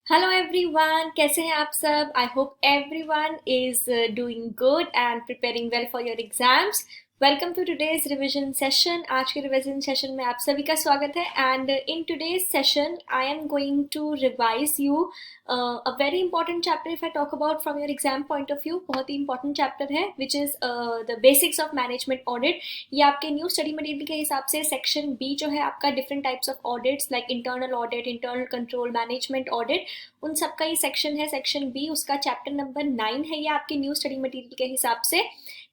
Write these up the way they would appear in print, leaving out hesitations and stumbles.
Hello everyone, कैसे हैं आप सब। I hope everyone is doing good and preparing well for your exams. Welcome to today's revision session. आज के revision session में आप सभी का स्वागत है and in today's session I am going to revise you a very important chapter if I talk about from your exam point of view. बहुत ही इंपॉर्टेंट चैप्टर है which is the basics of management audit. ये आपके new study material के हिसाब से section B जो है आपका different types of audits like internal audit, internal control, management audit, उन सबका ही सेक्शन है। सेक्शन बी उसका चैप्टर नंबर 9 है। ये आपके न्यू स्टडी मटेरियल के हिसाब से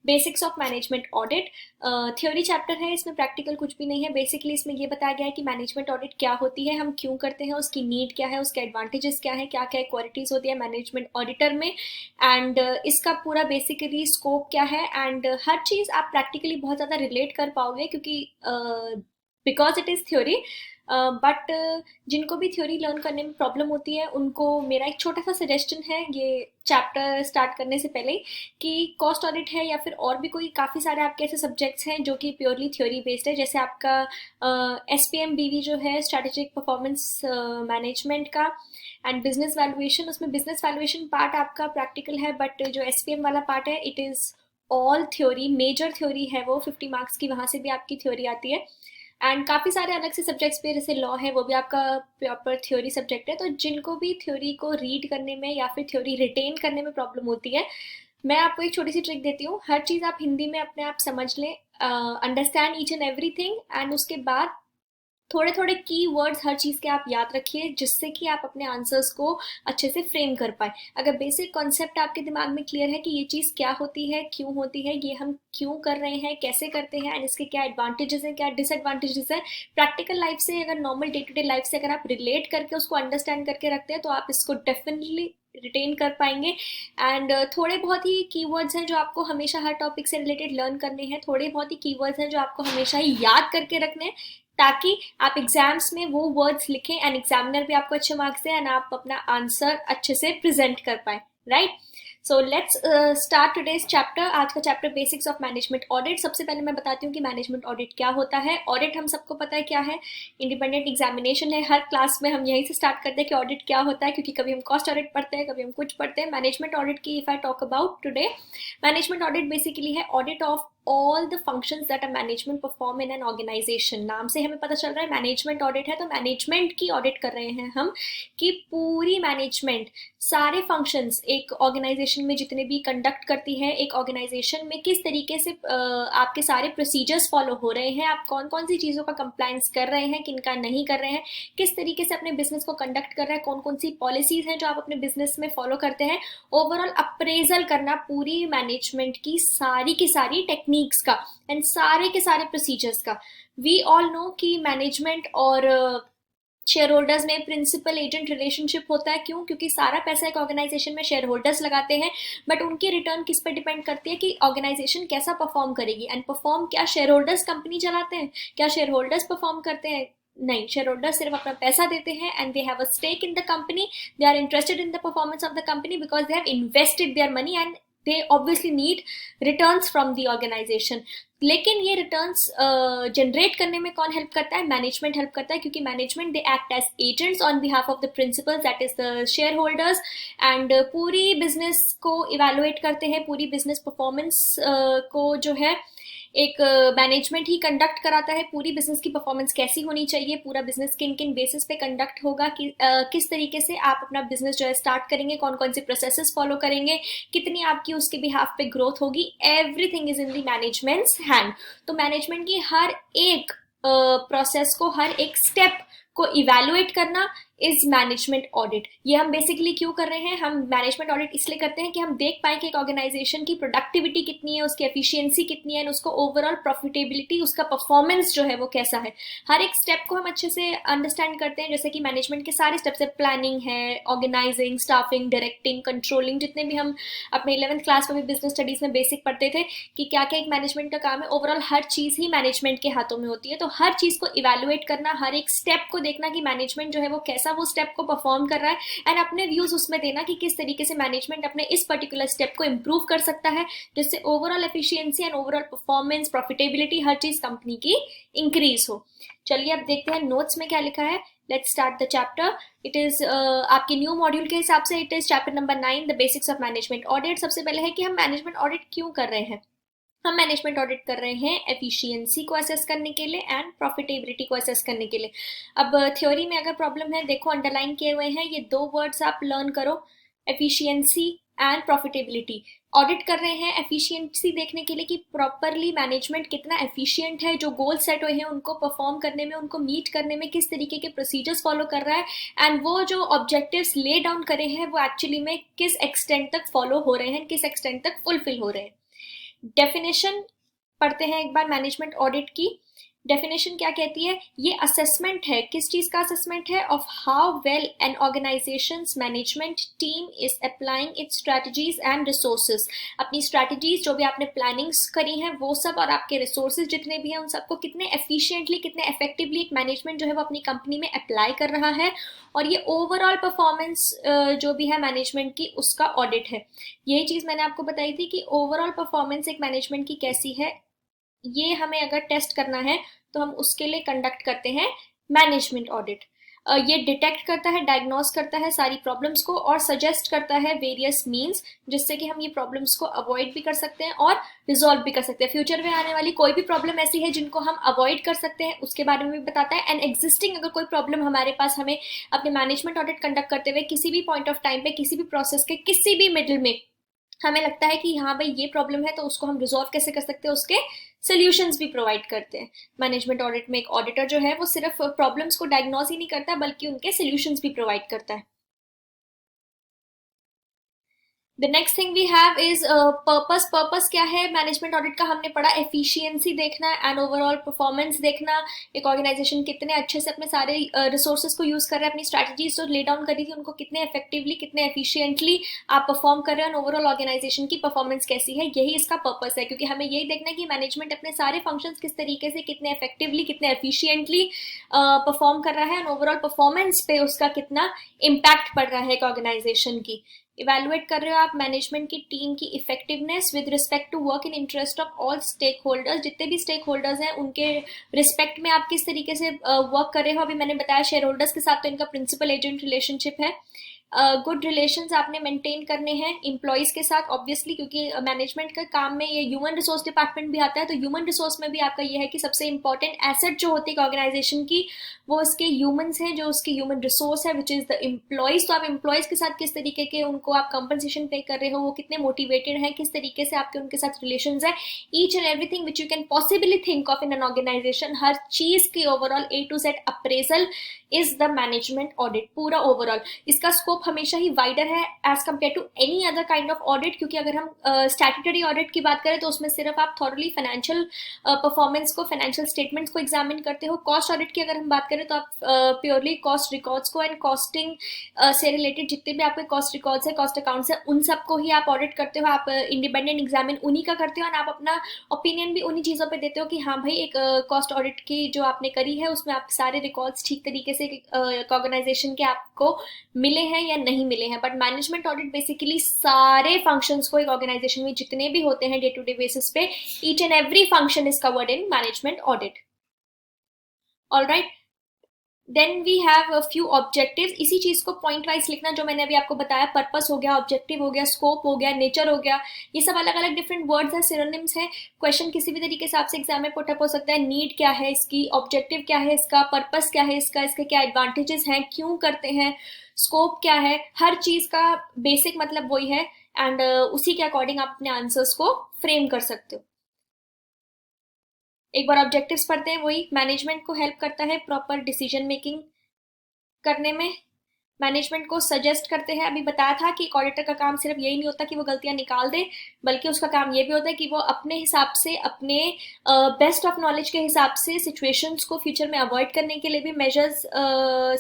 basics of management audit theory chapter है। इसमें प्रैक्टिकल कुछ भी नहीं है। बेसिकली इसमें ये बताया गया है कि मैनेजमेंट ऑडिट क्या होती है, हम क्यों करते हैं, उसकी नीड क्या है, उसके एडवांटेजेस क्या है, क्या क्या क्वालिटीज होती है मैनेजमेंट ऑडिटर में, एंड इसका पूरा बेसिकली स्कोप क्या है। एंड हर चीज़ आप प्रैक्टिकली बहुत ज़्यादा रिलेट कर पाओगे क्योंकि because it is theory. But जिनको भी थ्योरी लर्न करने में प्रॉब्लम होती है उनको मेरा एक छोटा सा सजेशन है ये चैप्टर स्टार्ट करने से पहले कि कॉस्ट ऑडिट है या फिर और भी कोई काफ़ी सारे आपके ऐसे सब्जेक्ट्स हैं जो कि प्योरली थ्योरी बेस्ड है। जैसे आपका SPMBV जो है स्ट्रैटेजिक परफॉर्मेंस मैनेजमेंट का एंड बिजनेस वैल्यूएशन, उसमें बिजनेस वैल्यूएशन पार्ट आपका प्रैक्टिकल है बट जो SPM वाला पार्ट है it is all theory, major theory है वो। 50 मार्क्स की वहाँ से भी आपकी थ्योरी आती है एंड काफ़ी सारे अलग से सब्जेक्ट्स पे जैसे लॉ है वो भी आपका प्रॉपर थ्योरी सब्जेक्ट है। तो जिनको भी थ्योरी को रीड करने में या फिर थ्योरी रिटेन करने में प्रॉब्लम होती है, मैं आपको एक छोटी सी ट्रिक देती हूँ। हर चीज़ आप हिंदी में अपने आप समझ लें, understand each and everything, and उसके बाद थोड़े थोड़े की वर्ड्स हर चीज़ के आप याद रखिए जिससे कि आप अपने आंसर्स को अच्छे से फ्रेम कर पाए। अगर बेसिक कॉन्सेप्ट आपके दिमाग में क्लियर है कि ये चीज़ क्या होती है, क्यों होती है, ये हम क्यों कर रहे हैं, कैसे करते हैं एंड इसके क्या एडवांटेजेस हैं, क्या डिसएडवांटेजेस हैं, प्रैक्टिकल लाइफ से अगर normal day to day life से अगर आप रिलेट करके उसको अंडरस्टैंड करके रखते हैं तो आप इसको डेफिनेटली रिटेन कर पाएंगे। एंड थोड़े बहुत ही कीवर्ड्स हैं जो आपको हमेशा हर टॉपिक से रिलेटेड लर्न करने हैं, थोड़े बहुत ही कीवर्ड्स हैं जो आपको हमेशा ही याद करके रखने हैं ताकि आप एग्जाम्स में वो वर्ड्स लिखें एंड एग्जामिनर भी आपको अच्छे मार्क्स दे एंड आप अपना आंसर अच्छे से प्रेजेंट कर पाए, right. So let's start today's chapter. आज का chapter basics of management audit. सबसे पहले मैं बताती हूँ कि मैनेजमेंट ऑडिट क्या होता है। ऑडिट हम सबको पता है क्या है, इंडिपेंडेंट एग्जामिनेशन है। हर क्लास में हम यहीं से स्टार्ट करते हैं कि ऑडिट क्या होता है, क्योंकि कभी हम कॉस्ट ऑडिट पढ़ते हैं, कभी हम कुछ पढ़ते हैं। मैनेजमेंट ऑडिट की if I talk about today, management audit basically है audit of all the functions that a management perform in an organization. नाम से हमें पता चल रहा है मैनेजमेंट ऑडिट है तो मैनेजमेंट की ऑडिट कर रहे हैं हम कि पूरी मैनेजमेंट सारे फंक्शंस एक ऑर्गेनाइजेशन में जितने भी कंडक्ट करती है, एक ऑर्गेनाइजेशन में किस तरीके से आपके सारे प्रोसीजर्स फॉलो हो रहे हैं, आप कौन कौन सी चीज़ों का कंप्लायंस कर रहे हैं, किनका नहीं कर रहे हैं, किस तरीके से अपने बिजनेस को कंडक्ट कर रहे हैं, कौन कौन सी पॉलिसीज हैं जो आप अपने बिजनेस में फॉलो करते हैं। ओवरऑल अप्रेजल करना पूरी मैनेजमेंट की सारी टेक्निक्स का एंड सारे के सारे प्रोसीजर्स का। वी ऑल नो कि मैनेजमेंट और शेयर होल्डर्स में प्रिंसिपल एजेंट रिलेशनशिप होता है। क्यों? क्योंकि सारा पैसा एक ऑर्गेनाइजेशन में शेयर होल्डर्स लगाते हैं बट उनकी रिटर्न किस पे डिपेंड करती है कि ऑर्गेनाइजेशन कैसा परफॉर्म करेगी। एंड परफॉर्म क्या शेयर होल्डर्स कंपनी चलाते हैं? क्या शेयर होल्डर्स परफॉर्म करते हैं? नहीं, शेयर होल्डर्स सिर्फ अपना पैसा देते हैं and they have a stake in the company, they are interested in the performance of the company because they have invested their money and they obviously need returns from the organization। लेकिन ये returns generate करने में कौन help करता है? Management help करता है, क्योंकि management they act as agents on behalf of the principals that is the shareholders and पूरी बिजनेस को इवेलुएट करते हैं। पूरी बिजनेस परफॉर्मेंस को जो है एक मैनेजमेंट ही कंडक्ट कराता है। पूरी बिजनेस की परफॉर्मेंस कैसी होनी चाहिए, पूरा बिजनेस किन किन बेसिस पे कंडक्ट होगा, कि किस तरीके से आप अपना बिजनेस जो है स्टार्ट करेंगे, कौन कौन से प्रोसेसेस फॉलो करेंगे, कितनी आपकी उसके बिहाफ पे ग्रोथ होगी, everything is in the managements hand. तो मैनेजमेंट की हर एक प्रोसेस को, हर एक स्टेप को इवेलुएट करना इज मैनेजमेंट ऑडिट। ये हम बेसिकली क्यों कर रहे हैं? हम मैनेजमेंट ऑडिट इसलिए करते हैं कि हम देख पाए कि एक ऑर्गेनाइजेशन की प्रोडक्टिविटी कितनी है, उसकी एफिशिएंसी कितनी है, उसको ओवरऑल प्रॉफिटेबिलिटी, उसका परफॉर्मेंस जो है वो कैसा है। हर एक स्टेप को हम अच्छे से अंडरस्टैंड करते हैं। जैसे कि मैनेजमेंट के सारे स्टेप्स है, प्लानिंग है, ऑर्गेनाइजिंग, स्टाफिंग, डायरेक्टिंग, कंट्रोलिंग, जितने भी हम अपने 11th क्लास में भी बिजनेस स्टडीज में बेसिक पढ़ते थे कि क्या क्या एक मैनेजमेंट का काम है। ओवरऑल हर चीज़ ही मैनेजमेंट के हाथों में होती है। तो हर चीज़ को इवेलुएट करना, हर एक स्टेप को देखना कि मैनेजमेंट जो है वो कैसा वो स्टेप को परफॉर्म कर रहा है एंड अपने व्यूज उसमें देना कि किस तरीके से मैनेजमेंट अपने इस पर्टिकुलर स्टेप को इंप्रूव कर सकता है जिससे overall efficiency and overall performance, profitability, हर चीज कंपनी की इंक्रीज हो। चलिए अब देखते हैं नोट्स में क्या लिखा है। Let's start the chapter. It is आपके न्यू मॉड्यूल के हिसाब से it is chapter number 9, the basics of management audit. सबसे पहले है कि हम मैनेजमेंट ऑडिट क्यों कर रहे हैं. हम मैनेजमेंट ऑडिट कर रहे हैं एफिशिएंसी को असेस करने के लिए एंड प्रॉफिटेबिलिटी को असेस करने के लिए. अब थ्योरी में अगर प्रॉब्लम है, देखो अंडरलाइन किए हुए हैं, ये दो वर्ड्स आप लर्न करो, एफिशिएंसी एंड प्रॉफिटेबिलिटी. ऑडिट कर रहे हैं एफिशिएंसी देखने के लिए कि प्रॉपरली मैनेजमेंट कितना एफिशिएंट है, जो गोल सेट हुए हैं उनको परफॉर्म करने में, उनको मीट करने में किस तरीके के प्रोसीजर्स फॉलो कर रहा है, एंड वो जो ऑब्जेक्टिव्स ले डाउन करे हैं वो एक्चुअली में किस एक्सटेंट तक फॉलो हो रहे हैं, किस एक्सटेंट तक फुलफिल हो रहे हैं. डेफिनेशन पढ़ते हैं एक बार मैनेजमेंट ऑडिट की. डेफिनेशन क्या कहती है, ये असेसमेंट है. किस चीज का असेसमेंट है, of how well an organisation's management team is applying its strategies and resources. अपनी स्ट्रेटजीज जो भी आपने प्लानिंग्स करी हैं वो सब, और आपके रिसोर्सेज जितने भी हैं उन सबको कितने एफिशिएंटली, कितने इफेक्टिवली एक मैनेजमेंट जो है वो अपनी कंपनी में अप्लाई कर रहा है. और ये ओवरऑल परफॉर्मेंस जो भी है मैनेजमेंट की, उसका ऑडिट है. यही चीज मैंने आपको बताई थी कि ओवरऑल परफॉर्मेंस एक मैनेजमेंट की कैसी है, ये हमें अगर टेस्ट करना है तो हम उसके लिए कंडक्ट करते हैं मैनेजमेंट ऑडिट. ये डिटेक्ट करता है, डायग्नोस करता है सारी प्रॉब्लम्स को और सजेस्ट करता है वेरियस मीन्स, जिससे कि हम ये प्रॉब्लम्स को अवॉइड भी कर सकते हैं और रिजॉल्व भी कर सकते हैं. फ्यूचर में आने वाली कोई भी प्रॉब्लम ऐसी है जिनको हम अवॉइड कर सकते हैं उसके बारे में भी बताता है. एंड एग्जिस्टिंग अगर कोई प्रॉब्लम हमारे पास, हमें अपने मैनेजमेंट ऑडिट कंडक्ट करते हुए किसी भी पॉइंट ऑफ टाइम पे, किसी भी प्रोसेस के किसी भी मिडिल में हमें लगता है कि हाँ भाई ये प्रॉब्लम है, तो उसको हम रिजॉल्व कैसे कर सकते हैं, उसके सोल्यूशंस भी प्रोवाइड करते हैं. मैनेजमेंट ऑडिट में एक ऑडिटर जो है वो सिर्फ प्रॉब्लम्स को डायग्नोस ही नहीं करता बल्कि उनके सोल्यूशंस भी प्रोवाइड करता है. The next thing we have is purpose. Purpose क्या है मैनेजमेंट ऑडिट का, हमने पढ़ा एफिशिएंसी देखना एंड ओवरऑल परफॉर्मेंस देखना. एक ऑर्गेनाइजेशन कितने अच्छे से अपने सारे रिसोर्सेज को यूज कर रहा है, अपनी स्ट्रैटेजीज जो ले डाउन करी थी उनको कितने इफेक्टिवली, कितने एफिशिएंटली आप परफॉर्म कर रहे हैं, ओवरऑल ऑर्गेनाइजेशन की परफॉर्मेंस कैसी है, यही इसका पर्पस है. क्योंकि हमें यही देखना है कि मैनेजमेंट अपने सारे फंक्शंस किस तरीके से, कितने इफेक्टिवली, कितने एफिशिएंटली परफॉर्म कर रहा है, एंड ओवरऑल परफॉर्मेंस पे उसका कितना इम्पैक्ट पड़ रहा है एक ऑर्गेनाइजेशन की. इवेलुएट कर रहे हो आप मैनेजमेंट की टीम की effectiveness with respect to work in interest of all stakeholders. जितने भी स्टेक होल्डर्स हैं उनके रिस्पेक्ट में आप किस तरीके से वर्क कर रहे हो. अभी मैंने बताया शेयर होल्डर्स के साथ तो इनका प्रिंसिपल एजेंट रिलेशनशिप है. गुड रिलेशंस आपने मेंटेन करने हैं एम्प्लॉयज के साथ ऑब्वियसली, क्योंकि मैनेजमेंट का काम में ये ह्यूमन रिसोर्स डिपार्टमेंट भी आता है. तो ह्यूमन रिसोर्स में भी आपका ये है कि सबसे इंपॉर्टेंट एसेट जो होती है ऑर्गेनाइजेशन की, वो उसके ह्यूमंस हैं, जो उसके ह्यूमन रिसोर्स है विच इज द एम्प्लॉयज. तो आप एम्प्लॉयज के साथ किस तरीके के उनको आप कंपनसेशन पे कर रहे हो, वो कितने मोटिवेटेड हैं, किस तरीके से आपके उनके साथ रिलेशन है, each and everything which you can possibly think of in an organization, हर चीज की overall A to Z appraisal is the management audit. पूरा ओवरऑल इसका स्कोप हमेशा ही वाइडर है as compare to any other kind of audit. क्योंकि अगर हम स्टैट्यूटरी ऑडिट की बात करें तो उसमें सिर्फ आप थॉरली फाइनेंशियल परफॉर्मेंस को, फाइनेंशियल स्टेटमेंट्स को एग्जामिन करते हो. कॉस्ट ऑडिट की अगर हम बात करें तो आप प्योरली कॉस्ट रिकॉर्ड्स को एंड कॉस्टिंग से रिलेटेड जितने भी आपके कॉस्ट रिकॉर्ड्स है, कॉस्ट अकाउंट्स है, उन सबको ही आप ऑडिट करते हो. आप इंडिपेंडेंट एग्जामिन उन्हीं का करते हो और आप अपना ओपिनियन भी उन्हीं चीज़ों पे देते हो कि हाँ भाई एक कॉस्ट ऑडिट की जो आपने करी है उसमें आप सारे रिकॉर्ड्स ठीक तरीके से ऑर्गेनाइजेशन के आपको मिले हैं या नहीं मिले हैं. बट मैनेजमेंट ऑडिट बेसिकली सारे फंक्शंस को एक ऑर्गेनाइजेशन में जितने भी होते हैं डे टू डे बेसिस पे, each and every function is covered in management audit. Alright, then we have few objectives. इसी चीज को पॉइंट वाइज लिखना जो मैंने अभी आपको बताया. पर्पस हो गया, ऑब्जेक्टिव हो गया, स्कोप हो गया, नेचर हो गया, ये सब अलग अलग डिफरेंट वर्ड्स हैं, सिनोनिम्स हैं. क्वेश्चन किसी भी तरीके से आपसे एग्जाम में पुटअप हो सकता है. नीड क्या है इसकी, ऑब्जेक्टिव क्या है इसका, पर्पस क्या है इसका, इसके क्या एडवांटेजेस हैं, क्यों करते हैं, स्कोप क्या है, हर चीज का बेसिक मतलब वही है. एंड उसी के अकॉर्डिंग आप अपने आंसर्स को फ्रेम कर सकते हो. एक बार ऑब्जेक्टिव्स पढ़ते हैं. वही मैनेजमेंट को हेल्प करता है प्रॉपर डिसीजन मेकिंग करने में. मैनेजमेंट को सजेस्ट करते हैं. अभी बताया था कि एक ऑडिटर का काम सिर्फ यही नहीं होता कि वो गलतियां निकाल दे, बल्कि उसका काम ये भी होता है कि वो अपने हिसाब से, अपने बेस्ट ऑफ नॉलेज के हिसाब से सिचुएशंस को फ्यूचर में अवॉइड करने के लिए भी मेजर्स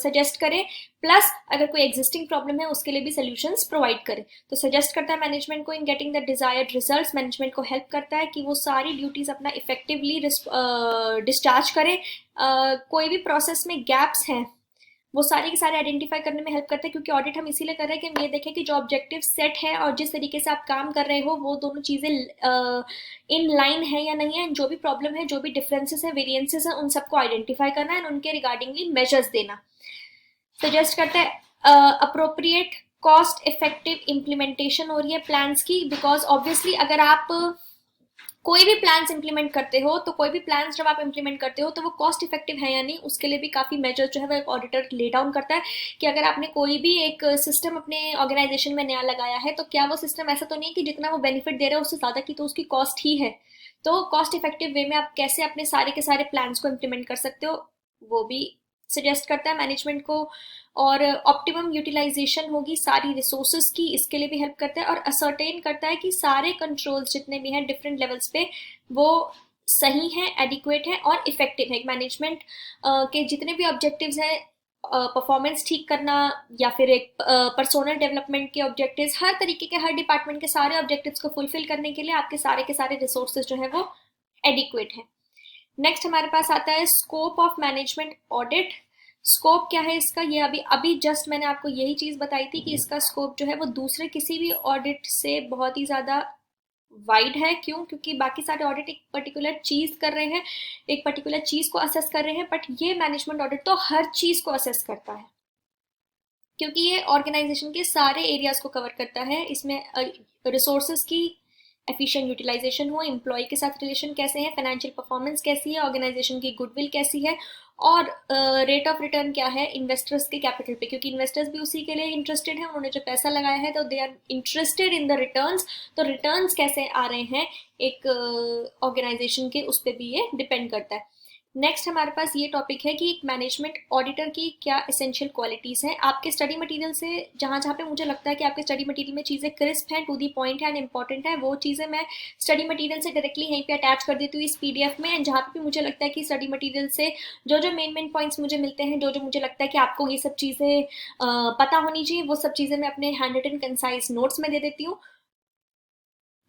सजेस्ट करे. प्लस अगर कोई एग्जिस्टिंग प्रॉब्लम है उसके लिए भी सोल्यूशंस प्रोवाइड करे. तो सजेस्ट करता है मैनेजमेंट को in getting the desired results. Management को हेल्प करता है कि वो सारी ड्यूटीज अपना इफेक्टिवली डिस्चार्ज करे. कोई भी प्रोसेस में गैप्स हैं वो सारे के सारे आइडेंटिफाई करने में हेल्प करते हैं. क्योंकि ऑडिट हम इसीलिए कर रहे हैं कि हम ये देखें कि जो ऑब्जेक्टिव सेट है और जिस तरीके से आप काम कर रहे हो वो दोनों चीजें इन लाइन है या नहीं है. जो भी प्रॉब्लम है, जो भी डिफरेंसेस है, वेरिएंसेस है, उन सबको आइडेंटिफाई करना है और उनके रिगार्डिंगली मेजर्स देना. सजेस्ट करता है अप्रोप्रिएट कॉस्ट इफेक्टिव इम्प्लीमेंटेशन हो रही है प्लान्स की, बिकॉज ऑब्वियसली अगर आप कोई भी प्लान्स इंप्लीमेंट करते हो तो कोई भी प्लान्स जब आप इंप्लीमेंट करते हो तो वो कॉस्ट इफेक्टिव है या नहीं, उसके लिए भी काफी मेजर जो है वो एक ऑडिटर ले डाउन करता है कि अगर आपने कोई भी एक सिस्टम अपने ऑर्गेनाइजेशन में नया लगाया है तो क्या वो सिस्टम ऐसा तो नहीं है कि जितना वो बेनिफिट दे रहा है उससे ज्यादा की तो उसकी कॉस्ट ही है। तो कॉस्ट इफेक्टिव वे में आप कैसे अपने सारे के सारे प्लान्स को इम्प्लीमेंट कर सकते हो वो भी सजेस्ट करता है मैनेजमेंट को। और ऑप्टिमम यूटिलाइजेशन होगी सारी रिसोर्सेज की, इसके लिए भी हेल्प करता है। और असर्टेन करता है कि सारे कंट्रोल्स जितने भी हैं डिफरेंट लेवल्स पे वो सही है, एडिक्वेट है और इफेक्टिव है। मैनेजमेंट के जितने भी ऑब्जेक्टिव्स हैं, परफॉर्मेंस ठीक करना या फिर एक पर्सोनल डेवलपमेंट के ऑब्जेक्टिव्स, हर तरीके के हर डिपार्टमेंट के सारे ऑब्जेक्टिव्स को फुलफिल करने के लिए आपके सारे के सारे रिसोर्सेज जो है वो एडिक्वेट है। नेक्स्ट हमारे पास आता है scope of management audit. Scope क्या है इसका, ये अभी अभी जस्ट मैंने आपको यही चीज बताई थी कि इसका स्कोप जो है वो दूसरे किसी भी ऑडिट से बहुत ही ज्यादा वाइड है। क्यों? क्योंकि बाकी सारे ऑडिट एक पर्टिकुलर चीज कर रहे हैं, एक पर्टिकुलर चीज को असेस कर रहे हैं, बट ये मैनेजमेंट ऑडिट तो हर चीज को असेस करता है क्योंकि ये ऑर्गेनाइजेशन के सारे एरियाज को कवर करता है। इसमें रिसोर्सेज की एफिशिएंट यूटिलाइजेशन हो, एम्प्लॉय के साथ रिलेशन कैसे है, फाइनेंशियल परफॉर्मेंस कैसी है, ऑर्गेनाइजेशन की गुडविल कैसी है, और रेट ऑफ रिटर्न क्या है इन्वेस्टर्स के कैपिटल पे, क्योंकि इन्वेस्टर्स भी उसी के लिए इंटरेस्टेड है, उन्होंने जो पैसा लगाया है तो they are interested in the returns. तो रिटर्न्स कैसे आ रहे हैं एक ऑर्गेनाइजेशन के, उस पर भी ये डिपेंड करता है। नेक्स्ट हमारे पास ये टॉपिक है कि एक मैनेजमेंट ऑडिटर की क्या एसेंशियल क्वालिटीज हैं। आपके स्टडी मटेरियल से जहां जहां पे मुझे लगता है कि आपके स्टडी मटेरियल में चीजें क्रिस्प हैं, टू दी पॉइंट है एंड इंपॉर्टेंट है, वो चीजें मैं स्टडी मटेरियल से डायरेक्टली यहीं पे अटैच कर देती हूँ इस पीडीएफ में। एंड जहां पे भी मुझे लगता है कि स्टडी मटेरियल से जो जो मेन पॉइंट्स मुझे मिलते हैं, जो जो मुझे लगता है कि आपको ये सब चीजें पता होनी चाहिए, वो सब चीजें मैं अपने हैंड रिटन कंसाइज नोट्स में दे देती हूँ।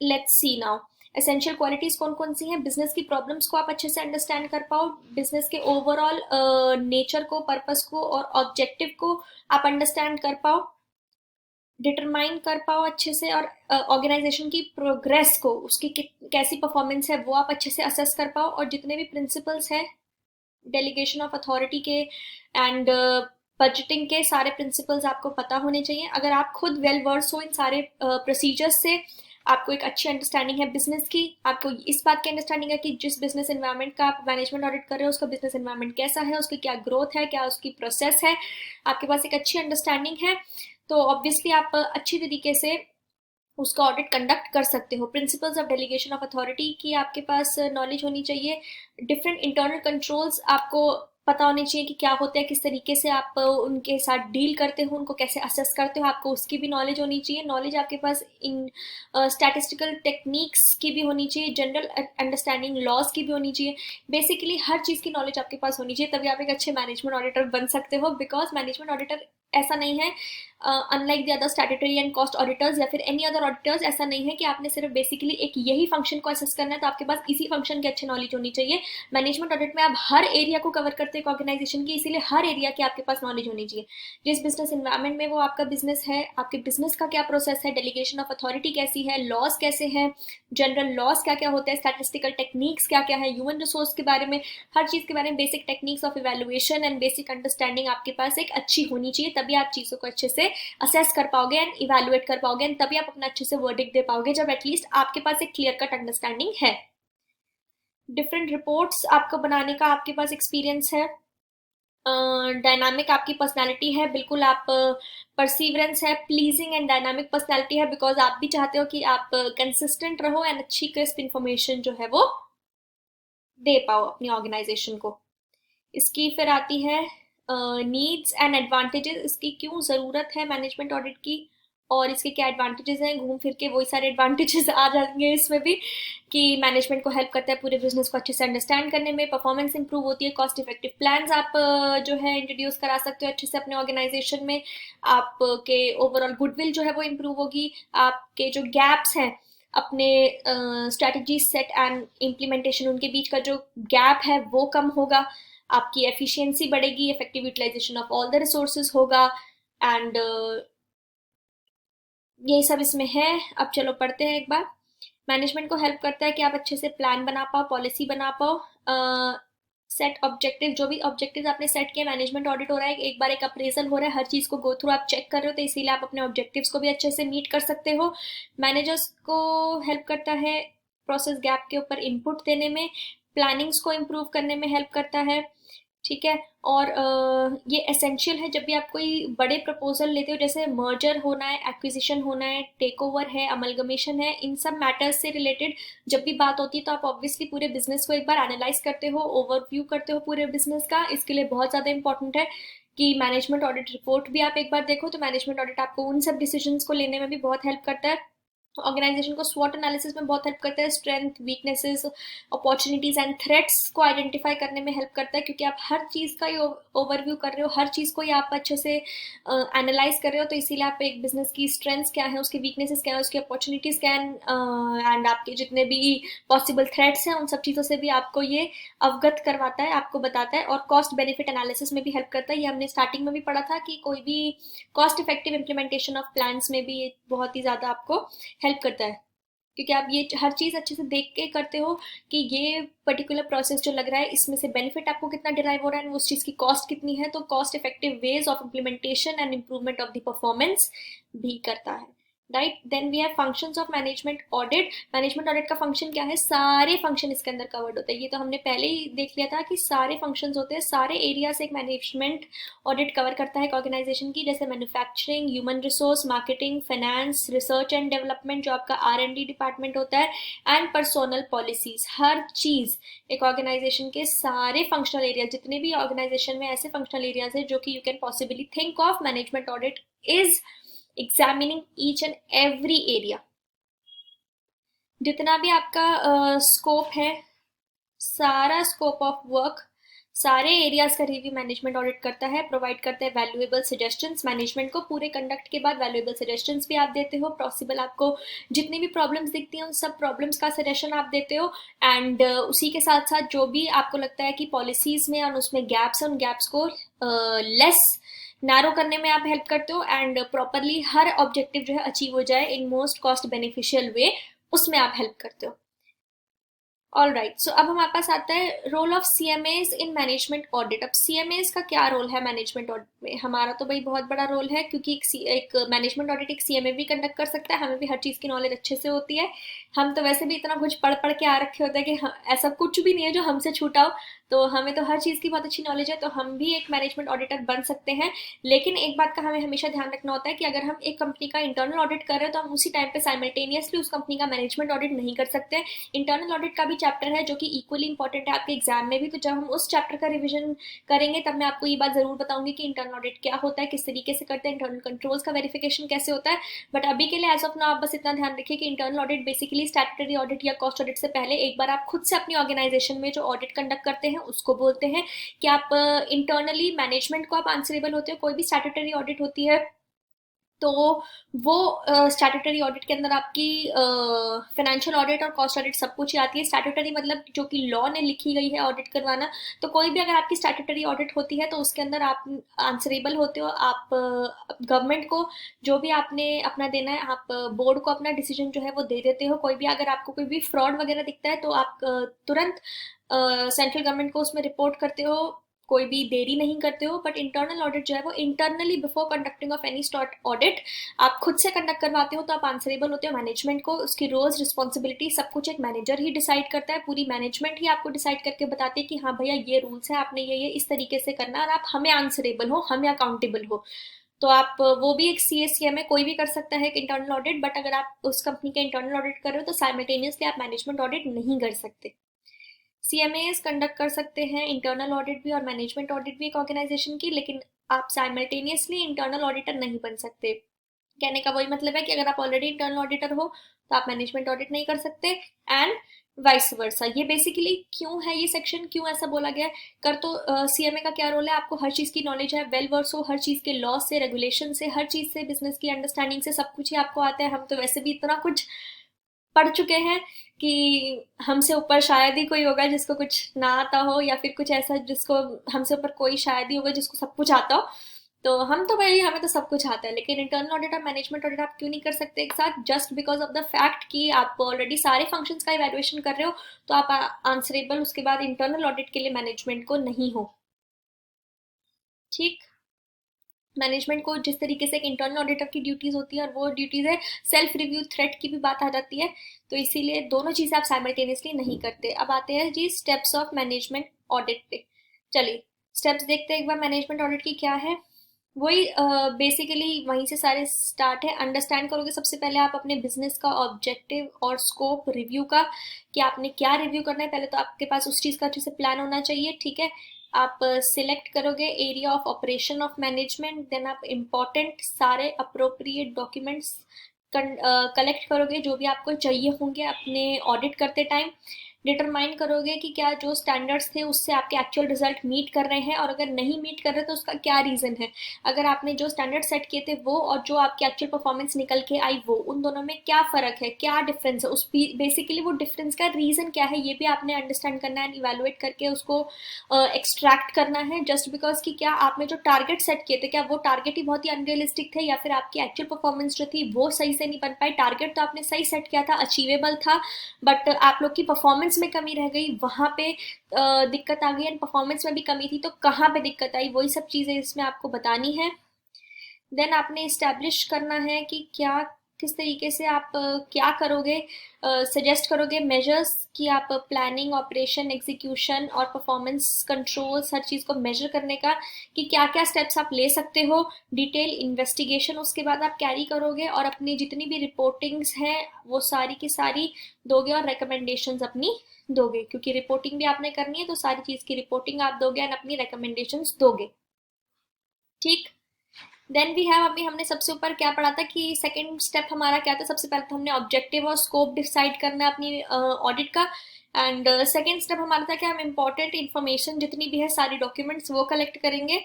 Let's see now essential qualities कौन कौन सी हैं। बिजनेस की प्रॉब्लम्स को आप अच्छे से अंडरस्टैंड कर पाओ, बिजनेस के ओवरऑल नेचर को, पर्पस को और ऑब्जेक्टिव को आप अंडरस्टैंड कर पाओ, डिटरमाइन कर पाओ अच्छे से, और ऑर्गेनाइजेशन की प्रोग्रेस को, उसकी कैसी परफॉर्मेंस है वो आप अच्छे से असेस कर पाओ। और जितने भी प्रिंसिपल्स हैं डेलीगेशन ऑफ अथॉरिटी के एंड बजटिंग के, सारे प्रिंसिपल्स आपको पता होने चाहिए। अगर आप खुद वेल वर्स हो इन सारे प्रोसीजर्स से, आपको एक अच्छी अंडरस्टैंडिंग है बिजनेस की, आपको इस बात की अंडरस्टैंडिंग है कि जिस बिजनेस एनवायरनमेंट का आप मैनेजमेंट ऑडिट कर रहे हो उसका बिजनेस एनवायरनमेंट कैसा है, उसकी क्या ग्रोथ है, क्या उसकी प्रोसेस है, आपके पास एक अच्छी अंडरस्टैंडिंग है, तो ऑब्वियसली आप अच्छी तरीके से उसका ऑडिट कंडक्ट कर सकते हो। Principles of delegation of authority की आपके पास नॉलेज होनी चाहिए। डिफरेंट इंटरनल कंट्रोल्स आपको पता होने चाहिए कि क्या होते हैं, किस तरीके से आप उनके साथ डील करते हो, उनको कैसे असेस करते हो, आपको उसकी भी नॉलेज होनी चाहिए। नॉलेज आपके पास इन स्टैटिस्टिकल टेक्निक्स की भी होनी चाहिए, जनरल अंडरस्टैंडिंग लॉज की भी होनी चाहिए। बेसिकली हर चीज़ की नॉलेज आपके पास होनी चाहिए, तभी आप एक अच्छे मैनेजमेंट ऑडिटर बन सकते हो। बिकॉज मैनेजमेंट ऑडिटर ऐसा नहीं है, unlike the other statutory and cost auditors या फिर एनी अदर ऑडिटर्स, ऐसा नहीं है कि आपने सिर्फ बेसिकली एक यही फंक्शन को असेस करना है तो आपके पास इसी फंक्शन की अच्छी नॉलेज होनी चाहिए। मैनेजमेंट ऑडिट में आप हर एरिया को कवर करते हैं ऑर्गेनाइजेशन की, इसीलिए हर एरिया की आपके पास नॉलेज होनी चाहिए। जिस बिजनेस एनवायरमेंट में वो आपका बिजनेस है, आपके बिजनेस का क्या प्रोसेस है, डेलीगेशन ऑफ अथॉरिटी कैसी है, लॉज कैसे हैं, जनरल लॉज क्या क्या होते हैं, स्टैटिस्टिकल टेक्निक्स क्या क्या है, ह्यूमन रिसोर्स के बारे में, हर चीज़ के बारे में basic techniques of evaluation and basic understanding आपके पास एक अच्छी होनी चाहिए, तभी आप चीज़ों को अच्छे से असेस कर पाओगे एंड इवेलुएट कर पाओगे, एंड तभी आप अपना अच्छे से वर्डिक्ट दे पाओगे जब एटलीस्ट आपके पास एक क्लियर कट अंडरस्टैंडिंग है। डिफरेंट रिपोर्ट्स आपको बनाने का आपके पास एक्सपीरियंस है। डायनामिक आपकी पर्सनालिटी है, बिल्कुल आप परसिवरेंस है, प्लीजिंग एंड डायनामिक पर्सनालिटी है, बिकॉज आप भी चाहते हो कि आप कंसिस्टेंट रहो एंड अच्छी क्रिस्प इंफॉर्मेशन जो है वो दे पाओ अपनी ऑर्गेनाइजेशन को। इसकी फिर आती है नीड्स एंड एडवांटेजेस, इसकी क्यों ज़रूरत है मैनेजमेंट ऑडिट की और इसके क्या एडवांटेजेस हैं। घूम फिर के वही सारे एडवांटेजेस आ जाएंगे इसमें भी, कि मैनेजमेंट को हेल्प करता है पूरे बिजनेस को अच्छे से अंडरस्टैंड करने में, परफॉर्मेंस इंप्रूव होती है, कॉस्ट इफेक्टिव प्लान्स आप जो है इंट्रोड्यूस करा सकते हो अच्छे से अपने ऑर्गेनाइजेशन में, आपके ओवरऑल गुडविल जो है वो इंप्रूव होगी, आपके जो गैप्स हैं अपने स्ट्रैटेजी सेट एंड इम्प्लीमेंटेशन, उनके बीच का जो गैप है वो कम होगा, आपकी एफिशिएंसी बढ़ेगी, effective utilisation of all the resources होगा, एंड यही सब इसमें है। अब चलो पढ़ते हैं एक बार। मैनेजमेंट को हेल्प करता है कि आप अच्छे से प्लान बना पाओ, पॉलिसी बना पाओ, सेट ऑब्जेक्टिव, जो भी ऑब्जेक्टिव आपने सेट किया, मैनेजमेंट ऑडिट हो रहा है, एक बार एक अप्रेजल हो रहा है, हर चीज़ को गो थ्रू आप चेक कर रहे हो, तो इसीलिए आप अपने ऑब्जेक्टिव्स को भी अच्छे से मीट कर सकते हो। मैनेजर्स को हेल्प करता है प्रोसेस गैप के ऊपर इनपुट देने में, प्लानिंग्स को इम्प्रूव करने में हेल्प करता है, ठीक है। और ये एसेंशियल है जब भी आप कोई बड़े प्रपोजल लेते हो, जैसे मर्जर होना है, एक्विजिशन होना है, टेक ओवर है, अमलगमेशन है, इन सब मैटर्स से रिलेटेड जब भी बात होती है तो आप ऑब्वियसली पूरे बिजनेस को एक बार एनालाइज करते हो, ओवरव्यू करते हो पूरे बिजनेस का। इसके लिए बहुत ज़्यादा इंपॉर्टेंट है कि मैनेजमेंट ऑडिट रिपोर्ट भी आप एक बार देखो, तो मैनेजमेंट ऑडिट आपको उन सब डिसीजंस को लेने में भी बहुत हेल्प करता है। ऑर्गेनाइजेशन को स्वॉट एनालिसिस में बहुत हेल्प करता है, strength, weaknesses, opportunities and threats को आइडेंटिफाई करने में हेल्प करता है, क्योंकि आप हर चीज़ का ही ओवरव्यू कर रहे हो, हर चीज़ को ही आप अच्छे से एनालाइज कर रहे हो, तो इसीलिए आप एक बिजनेस की स्ट्रेंथ्स क्या है, उसकी वीकनेसेस क्या है, उसकी अपॉर्चुनिटीज क्या है, एंड आपके जितने भी पॉसिबल थ्रेट्स हैं उन सब चीज़ों से भी आपको ये अवगत करवाता है, आपको बताता है। और कॉस्ट बेनिफिट एनालिसिस में भी हेल्प करता है, ये हमने स्टार्टिंग में भी पढ़ा था कि कोई भी cost effective implementation of plans में भी ये बहुत ही ज़्यादा आपको हेल्प करता है, क्योंकि आप ये हर चीज़ अच्छे से देख के करते हो कि ये पर्टिकुलर प्रोसेस जो लग रहा है इसमें से बेनिफिट आपको कितना डिराइव हो रहा है, उस चीज़ की कॉस्ट कितनी है, तो cost effective ways of implementation and improvement of the performance भी करता है, right. Then we have functions of management audit. Management audit का फंक्शन क्या है, सारे फंक्शन इसके अंदर कवर्ड होते हैं, ये तो हमने पहले ही देख लिया था कि सारे फंक्शंस होते हैं, सारे एरिया से एक मैनेजमेंट ऑडिट कवर करता है एक ऑर्गेनाइजेशन की, जैसे manufacturing, human resource, marketing, finance, research and development जो आपका R&D डिपार्टमेंट होता है, एंड पर्सोनल पॉलिसीज। हर चीज एक ऑर्गेनाइजेशन के सारे फंक्शनल एरिया, जितने भी ऑर्गेनाइजेशन में ऐसे फंक्शनल एरियाज है जो कि you can possibly think of, management audit is examining each and every area. जितना भी आपका स्कोप है, सारा स्कोप ऑफ वर्क, सारे एरियाज का रिव्यू मैनेजमेंट ऑडिट करता है, प्रोवाइड करता है वैल्यूएबल सजेशंस मैनेजमेंट को। पूरे कंडक्ट के बाद वैल्यूएबल सजेशंस भी आप देते हो, पॉसिबल आपको जितनी भी प्रॉब्लम्स दिखती हैं उन सब प्रॉब्लम्स का सजेशन आप देते हो, एंड उसी के साथ साथ जो भी आपको लगता है कि पॉलिसीज में और उसमें गैप्स हैं, उन गैप्स को लेस नैरो करने में आप हेल्प करते हो, एंड प्रॉपरली हर ऑब्जेक्टिव जो है अचीव हो जाए इन मोस्ट कॉस्ट बेनिफिशियल वे, उसमें आप हेल्प करते हो। ऑल राइट, सो अब हमारे पास आता है role of CMAs in management audit. अब CMAs का क्या रोल है मैनेजमेंट ऑडिट में? हमारा तो भाई बहुत बड़ा रोल है, क्योंकि एक मैनेजमेंट ऑडिट एक CMA भी कंडक्ट कर सकता है, हमें भी हर चीज़ की नॉलेज अच्छे से होती है। हम तो वैसे भी इतना कुछ पढ़ पढ़ के आ रखे होते हैं कि ऐसा कुछ भी नहीं है जो हमसे छूटा हो, तो हमें तो हर चीज़ की बहुत अच्छी नॉलेज है, तो हम भी एक मैनेजमेंट ऑडिटर बन सकते हैं। लेकिन एक बात का हमें हमेशा ध्यान रखना होता है कि अगर हम एक कंपनी का इंटरनल ऑडिट कर रहे हैं तो हम उसी टाइम पे साइमल्टेनियसली उस कंपनी का मैनेजमेंट ऑडिट नहीं कर सकते। इंटरनल ऑडिट का भी चैप्टर है जो कि इक्वली इंपॉर्टेंट है आपके एग्जाम में भी, तो जब हम उस चैप्टर का रिविजन करेंगे तब मैं आपको ये बात जरूर बताऊंगी कि इंटरनल ऑडिट क्या होता है, किस तरीके से करते हैं, इंटरनल कंट्रोल्स का वेरिफिकेशन कैसे होता है। बट अभी के लिए एज ऑफ नाउ आप बस इतना ध्यान रखिए कि internal audit basically statutory audit या कॉस्ट ऑडिट से पहले एक बार आप खुद से अपनी ऑर्गेनाइजेशन में जो ऑडिट कंडक्ट करते हैं उसको बोलते हैं कि आप इंटरनली मैनेजमेंट को आप आंसरेबल होते हो। कोई भी स्टैट्यूटरी ऑडिट होती है तो वो स्टैट्यूटरी ऑडिट के अंदर आपकी फाइनेंशियल ऑडिट और कॉस्ट ऑडिट सब कुछ ही आती है। स्टैट्यूटरी मतलब जो कि लॉ ने लिखी गई है ऑडिट करवाना, तो कोई भी अगर आपकी स्टैट्यूटरी ऑडिट होती है तो उसके अंदर आप आंसरेबल होते हो। आप गवर्नमेंट को जो भी आपने अपना देना है, आप बोर्ड को अपना डिसीजन जो है वो दे देते हो। कोई भी अगर आपको कोई भी फ्रॉड वगैरह दिखता है तो आप तुरंत सेंट्रल गवर्नमेंट को उसमें रिपोर्ट करते हो, कोई भी देरी नहीं करते हो। बट इंटरनल ऑडिट जो है वो internally before conducting of any stat audit आप खुद से कंडक्ट करवाते हो, तो आप आंसरेबल होते हो मैनेजमेंट को। उसकी रोल्स, रिस्पॉन्सिबिलिटी सब कुछ एक मैनेजर ही डिसाइड करता है, पूरी मैनेजमेंट ही आपको डिसाइड करके बताती है कि हाँ भैया ये रूल्स है, आपने ये इस तरीके से करना, और आप हमें आंसरेबल हो, हमें अकाउंटेबल हो। तो आप वो भी एक CA/CMA कोई भी कर सकता है इंटरनल ऑडिट, बट अगर आप उस कंपनी के इंटरनल ऑडिट कर रहे हो तो साइमल्टेनियसली आप मैनेजमेंट ऑडिट नहीं कर सकते। CMAs कंडक्ट कर सकते हैं इंटरनल ऑडिट भी और मैनेजमेंट ऑडिट भी एक ऑर्गेनाइजेशन की, लेकिन आप साइमल्टेनियसली इंटरनल ऑडिटर नहीं बन सकते। कहने का वही मतलब है कि अगर आप ऑलरेडी इंटरनल ऑडिटर हो तो आप मैनेजमेंट ऑडिट नहीं कर सकते, एंड वाइस वर्सा। ये बेसिकली क्यों है, ये सेक्शन क्यों ऐसा बोला गया है? कर तो CMA का क्या रोल है, आपको हर चीज़ की नॉलेज है, वेल वर्स हो हर चीज़ के लॉ से, रेगुलेशन से, हर चीज़ से, बिजनेस की अंडरस्टैंडिंग से, सब कुछ ही आपको आता है। हम तो वैसे भी इतना कुछ पढ़ चुके हैं कि हमसे ऊपर शायद ही कोई होगा जिसको कुछ ना आता हो, या फिर कुछ ऐसा जिसको हमसे ऊपर कोई शायद ही होगा जिसको सब कुछ आता हो। तो हम तो भाई हमें तो सब कुछ आता है, लेकिन इंटरनल ऑडिट और मैनेजमेंट ऑडिट आप क्यों नहीं कर सकते एक साथ? Just because of the fact कि आप ऑलरेडी सारे फंक्शंस का इवैल्यूएशन कर रहे हो, तो आप आंसरेबल उसके बाद इंटरनल ऑडिट के लिए मैनेजमेंट को नहीं हो। ठीक। मैनेजमेंट को जिस तरीके से एक इंटरनल ऑडिटर की ड्यूटीज होती है और वो ड्यूटीज है, सेल्फ रिव्यू थ्रेट की भी बात आ जाती है, तो इसीलिए दोनों चीजें आप साइमल्टेनियसली नहीं करते। अब आते हैं जी स्टेप्स ऑफ मैनेजमेंट ऑडिट पे। चलिए स्टेप्स देखते हैं एक बार मैनेजमेंट ऑडिट की क्या है। वही बेसिकली वहीं से सारे स्टार्ट है। अंडरस्टैंड करोगे सबसे पहले आप अपने बिजनेस का ऑब्जेक्टिव और स्कोप रिव्यू का, कि आपने क्या रिव्यू करना है। पहले तो आपके पास उस चीज़ का अच्छे से प्लान होना चाहिए, ठीक है। आप सिलेक्ट करोगे area of operation of management, then आप इम्पॉर्टेंट सारे अप्रोप्रिएट डॉक्यूमेंट्स कलेक्ट करोगे जो भी आपको चाहिए होंगे अपने ऑडिट करते टाइम। डिटरमाइन करोगे कि क्या जो स्टैंडर्ड्स थे उससे आपके एक्चुअल रिजल्ट मीट कर रहे हैं, और अगर नहीं मीट कर रहे तो उसका क्या रीज़न है। अगर आपने जो स्टैंडर्ड सेट किए थे वो और जो आपकी एक्चुअल परफॉर्मेंस निकल के आई वो, उन दोनों में क्या फ़र्क है, क्या डिफरेंस है, उस बेसिकली वो डिफरेंस का रीज़न क्या है, ये भी आपने अंडरस्टैंड करना है, इवेलुएट करके उसको एक्सट्रैक्ट करना है। जस्ट बिकॉज कि क्या आपने जो टारगेट सेट किए थे, क्या वो टारगेट ही बहुत ही अनरियलिस्टिक थे, या फिर आपकी एक्चुअल परफॉर्मेंस जो थी वो सही से नहीं बन पाई। टारगेट तो आपने सही सेट किया था, अचीवेबल था, बट आप लोग की परफॉर्मेंस में कमी रह गई, वहां पे दिक्कत आ गई, एंड परफॉर्मेंस में भी कमी थी, तो कहाँ पे दिक्कत आई, वही सब चीज़ें इसमें आपको बतानी है। देन आपने इस्टेब्लिश करना है कि क्या किस तरीके से आप क्या करोगे, सजेस्ट करोगे मेजर्स, कि आप प्लानिंग, ऑपरेशन, एग्जीक्यूशन और परफॉर्मेंस कंट्रोल्स, हर चीज़ को मेजर करने का, कि क्या क्या स्टेप्स आप ले सकते हो। डिटेल इन्वेस्टिगेशन उसके बाद आप कैरी करोगे, और अपनी जितनी भी रिपोर्टिंग्स हैं वो सारी की सारी दोगे, और रिकमेंडेशंस अपनी दोगे, क्योंकि रिपोर्टिंग भी आपने करनी है, तो सारी चीज़ की रिपोर्टिंग आप दोगे एंड अपनी रिकमेंडेशंस दोगे। ठीक। देन वी हैव, अभी हमने सबसे ऊपर क्या पढ़ा था कि सेकंड स्टेप हमारा क्या था। सबसे पहले तो हमने ऑब्जेक्टिव और स्कोप डिसाइड करना है अपनी ऑडिट का, एंड सेकंड स्टेप हमारा था कि हम इंपॉर्टेंट इन्फॉर्मेशन जितनी भी है, सारी डॉक्यूमेंट्स वो कलेक्ट करेंगे।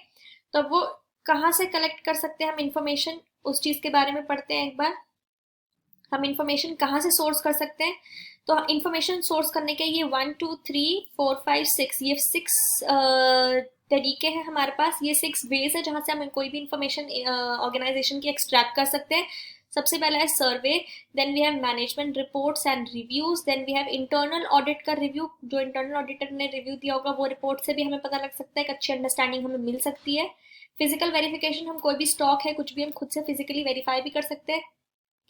तो वो कहाँ से कलेक्ट कर सकते हैं हम इंफॉर्मेशन, उस चीज़ के बारे में पढ़ते हैं एक बार। हम इंफॉर्मेशन कहाँ से सोर्स कर सकते हैं? तो इंफॉर्मेशन सोर्स करने के ये 1 2 3 4 5 6, ये 6 तरीके हैं हमारे पास, ये 6 वेज है जहाँ से हम कोई भी इंफॉर्मेशन ऑर्गेनाइजेशन की एक्सट्रैक्ट कर सकते हैं। सबसे पहला है survey, then we have management reports and reviews, then we have internal audit का रिव्यू, जो इंटरनल ऑडिटर ने रिव्यू दिया होगा वो रिपोर्ट से भी हमें पता लग सकता है, एक अच्छी अंडरस्टैंडिंग हमें मिल सकती है। फिजिकल वेरिफिकेशन, हम कोई भी स्टॉक है कुछ भी हम खुद से फिजिकली वेरीफाई भी कर सकते हैं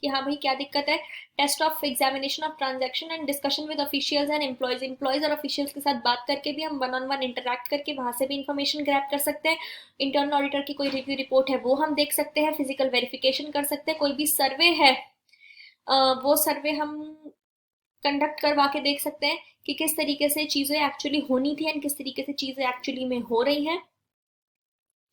कि हाँ भाई क्या दिक्कत है। Test of examination of transaction and discussion with officials and employees और ऑफिशियल्स के साथ बात करके भी हम वन ऑन वन इंटरैक्ट करके वहां से भी इंफॉर्मेशन ग्रैब कर सकते हैं। इंटरनल ऑडिटर की कोई रिव्यू रिपोर्ट है वो हम देख सकते हैं, फिजिकल वेरिफिकेशन कर सकते हैं। कोई भी सर्वे है वो सर्वे हम कंडक्ट करवा के देख सकते हैं कि किस तरीके से चीज़ें एक्चुअली होनी थी एंड किस तरीके से चीज़ें एक्चुअली में हो रही हैं।